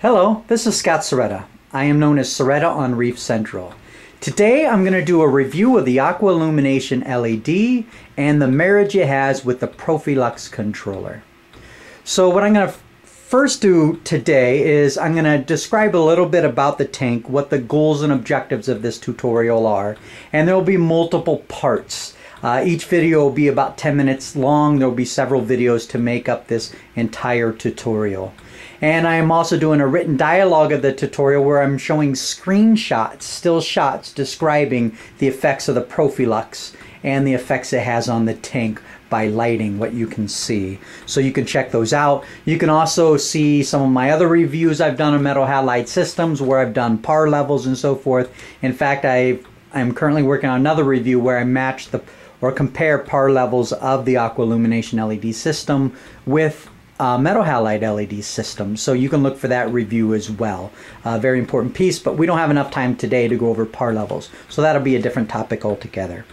Hello, this is Scott Soretta. I am known as Soretta on Reef Central. Today I'm going to do a review of the Aqua Illumination LED and the marriage it has with the Profilux Controller. So what I'm going to first do today is I'm going to describe a little bit about the tank, what the goals and objectives of this tutorial are, and there will be multiple parts. Each video will be about 10 minutes long. There will be several videos to make up this entire tutorial. And I am also doing a written dialogue of the tutorial where I'm showing screenshots, still shots, describing the effects of the Profilux and the effects it has on the tank by lighting, what you can see. So you can check those out. You can also see some of my other reviews I've done on metal halide systems where I've done par levels and so forth. In fact, I'm currently working on another review where I match or compare par levels of the Aqua Illumination LED system with metal halide LED system, so you can look for that review as well. Very important piece, but we don't have enough time today to go over par levels, so that'll be a different topic altogether.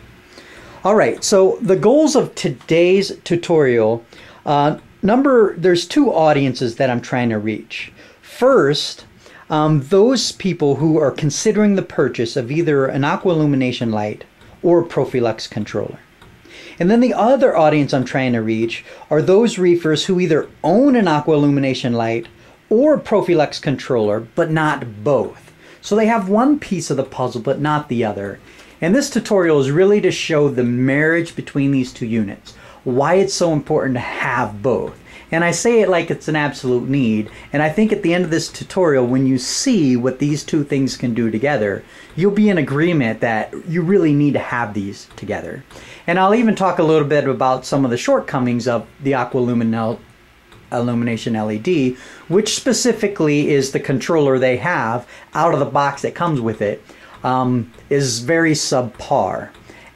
Alright, so the goals of today's tutorial, there's two audiences that I'm trying to reach. First, those people who are considering the purchase of either an Aqua Illumination light or Profilux controller. And then the other audience I'm trying to reach are those reefers who either own an Aqua Illumination light or a Profilux controller, but not both. So they have one piece of the puzzle, but not the other. And this tutorial is really to show the marriage between these two units, why it's so important to have both. And I say it like it's an absolute need, and I think at the end of this tutorial, when you see what these two things can do together, you'll be in agreement that you really need to have these together. And I'll even talk a little bit about some of the shortcomings of the Aqua Illumination LED, which specifically is the controller they have out of the box that comes with it, is very subpar.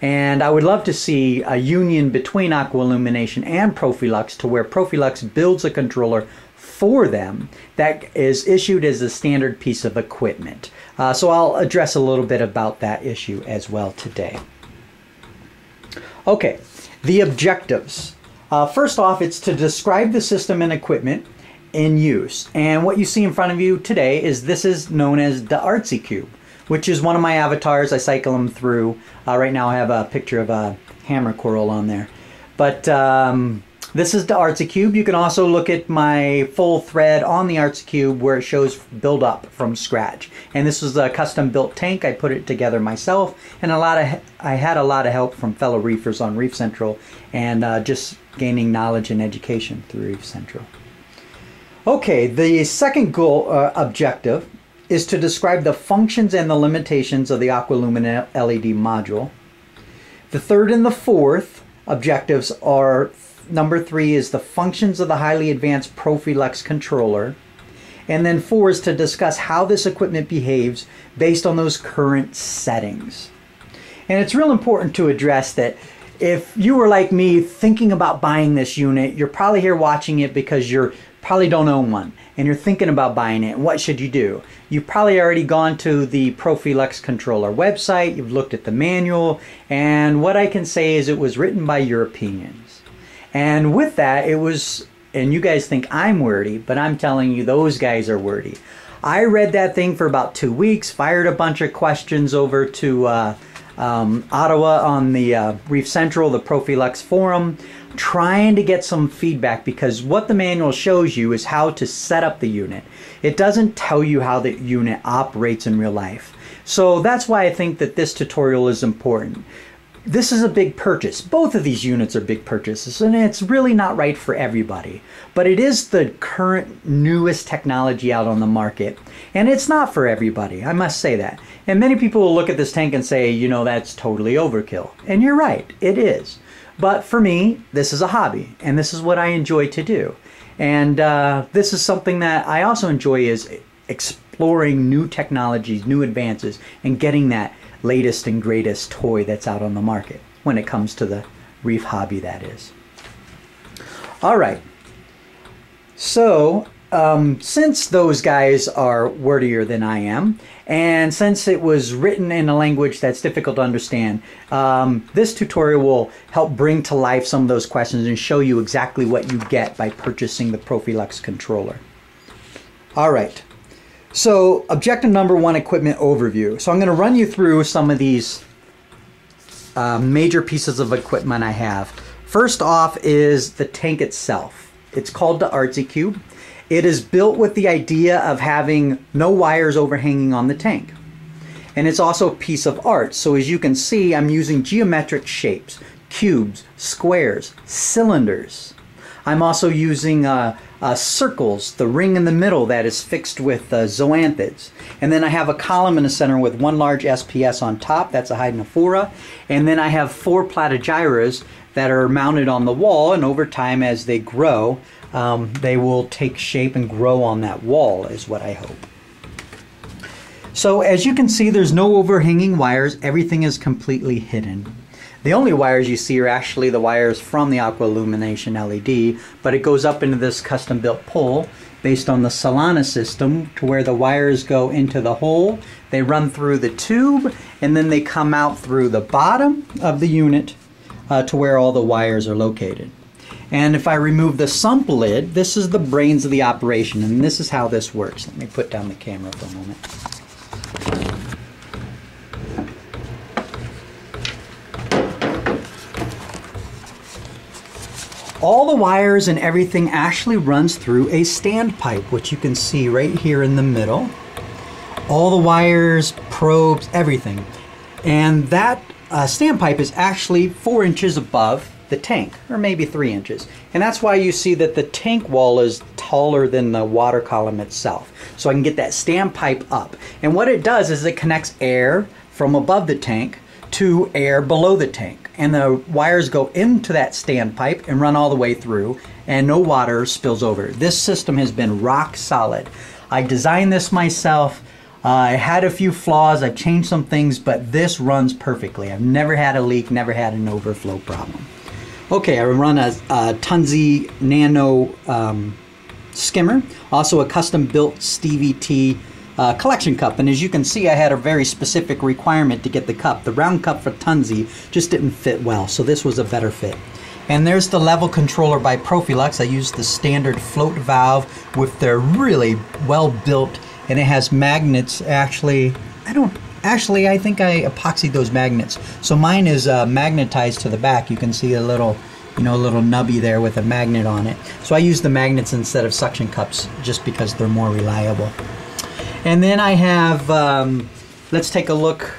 And I would love to see a union between Aqua Illumination and Profilux to where Profilux builds a controller for them that is issued as a standard piece of equipment. So I'll address a little bit about that issue as well today. Okay, the objectives. First off, it's to describe the system and equipment in use. And what you see in front of you today this is known as the Artsy Cube, which is one of my avatars. I cycle them through. Right now I have a picture of a hammer coral on there. But this is the Artsy Cube. You can also look at my full thread on the Artsy Cube where it shows build up from scratch. And this is a custom built tank. I put it together myself, and I had a lot of help from fellow reefers on Reef Central and just gaining knowledge and education through Reef Central. Okay, the second goal objective is to describe the functions and the limitations of the Aqua Illumination LED module. The third and the fourth objectives are, number 3 is the functions of the highly advanced Profilux controller, and then 4 is to discuss how this equipment behaves based on those current settings. And it's real important to address that if you were like me thinking about buying this unit, you're probably here watching it because you probably don't own one and you're thinking about buying it. And what should you do? You've probably already gone to the Profilux controller website, you've looked at the manual, and what I can say is it was written by Europeans. And with that, and you guys think I'm wordy, but I'm telling you those guys are wordy. I read that thing for about 2 weeks, fired a bunch of questions over to Ottawa on the Reef Central, the Profilux forum, trying to get some feedback, because what the manual shows you is how to set up the unit. It doesn't tell you how the unit operates in real life. So that's why I think that this tutorial is important. This is a big purchase. Both of these units are big purchases, and it's really not right for everybody. But it is the current newest technology out on the market, and it's not for everybody, I must say that. And many people will look at this tank and say, you know, that's totally overkill. And you're right, it is. But for me, this is a hobby, and this is what I enjoy to do. And this is something that I also enjoy, is exploring new technologies, new advances, and getting that latest and greatest toy that's out on the market when it comes to the reef hobby, that is. All right. So since those guys are wordier than I am, and since it was written in a language that's difficult to understand, this tutorial will help bring to life some of those questions and show you exactly what you get by purchasing the Profilux controller. All right, So objective number one, equipment overview. So I'm going to run you through some of these major pieces of equipment I have. First off is the tank itself. It's called the Artsy Cube. It is built with the idea of having no wires overhanging on the tank. And it's also a piece of art. So as you can see, I'm using geometric shapes, cubes, squares, cylinders. I'm also using circles, the ring in the middle that is fixed with zoanthids. And then I have a column in the center with one large SPS on top, that's a hydrophora. And then I have 4 platygyras that are mounted on the wall, and over time as they grow, they will take shape and grow on that wall, is what I hope. So as you can see, there's no overhanging wires. Everything is completely hidden. The only wires you see are actually the wires from the Aqua Illumination LED, but it goes up into this custom-built pole based on the Solana system to where the wires go into the hole, they run through the tube, and then they come out through the bottom of the unit to where all the wires are located. And if I remove the sump lid, this is the brains of the operation, and this is how this works. Let me put down the camera for a moment. All the wires and everything actually runs through a standpipe, which you can see right here in the middle. All the wires, probes, everything. And that standpipe is actually 4 inches above the tank, or maybe 3 inches. And that's why you see that the tank wall is taller than the water column itself. So I can get that standpipe up. And what it does is it connects air from above the tank to air below the tank. And the wires go into that standpipe and run all the way through, and no water spills over. This system has been rock solid. I designed this myself. I had a few flaws, I've changed some things, but this runs perfectly. I've never had a leak, never had an overflow problem. Okay, I run a Tunzi Nano skimmer, also a custom-built Stevie T collection cup. And as you can see, I had a very specific requirement to get the cup. The round cup for Tunzi just didn't fit well, so this was a better fit. And there's the level controller by Profilux. I used the standard float valve with their really well-built, and it has magnets. Actually, I think I epoxied those magnets. So mine is magnetized to the back. You can see a little, little nubby there with a magnet on it. So I use the magnets instead of suction cups just because they're more reliable. And then I have, let's take a look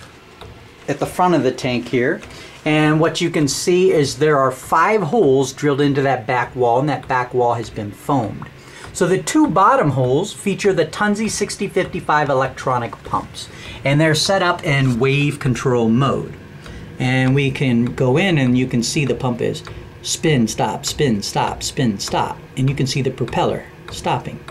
at the front of the tank here. And what you can see is there are 5 holes drilled into that back wall, and that back wall has been foamed. So the 2 bottom holes feature the Tunzi 6055 electronic pumps, and they're set up in wave control mode. And we can go in and you can see the pump is spin, stop, spin, stop, spin, stop. And you can see the propeller stopping.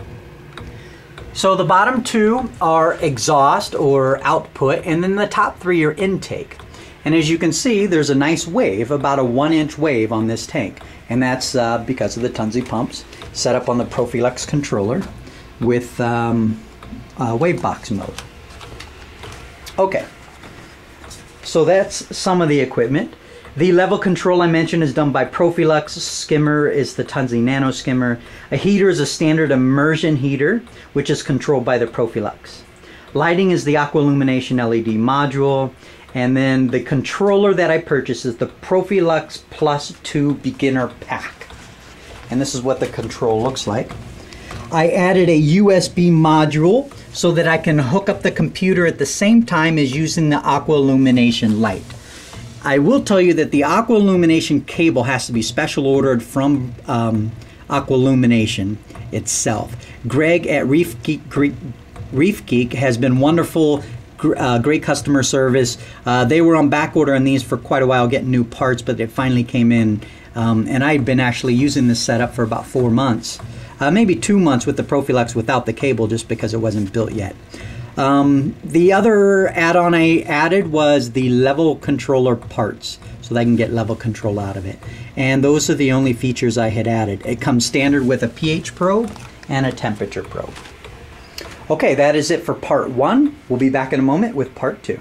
So the bottom 2 are exhaust or output, and then the top 3 are intake. And as you can see, there's a nice wave, about a 1-inch wave on this tank. And that's because of the Tunzi pumps set up on the Profilux Controller with wave box mode. Okay, so that's some of the equipment. The level control I mentioned is done by Profilux. Skimmer is the Tunzi Nano skimmer. A heater is a standard immersion heater, which is controlled by the Profilux. Lighting is the Aqua Illumination LED module. And then the controller that I purchased is the Profilux Plus 2 Beginner Pack. And this is what the control looks like. I added a USB module so that I can hook up the computer at the same time as using the Aqua Illumination light. I will tell you that the Aqua Illumination cable has to be special ordered from Aqua Illumination itself. Greg at Reef Geek has been wonderful, great customer service. They were on back order on these for quite a while, getting new parts, but it finally came in. And I'd been actually using this setup for about 4 months, maybe 2 months with the Profilux without the cable, just because it wasn't built yet. The other add-on I added was the level controller parts, so that I can get level control out of it. And those are the only features I had added. It comes standard with a pH probe and a temperature probe. Okay, that is it for part 1. We'll be back in a moment with part 2.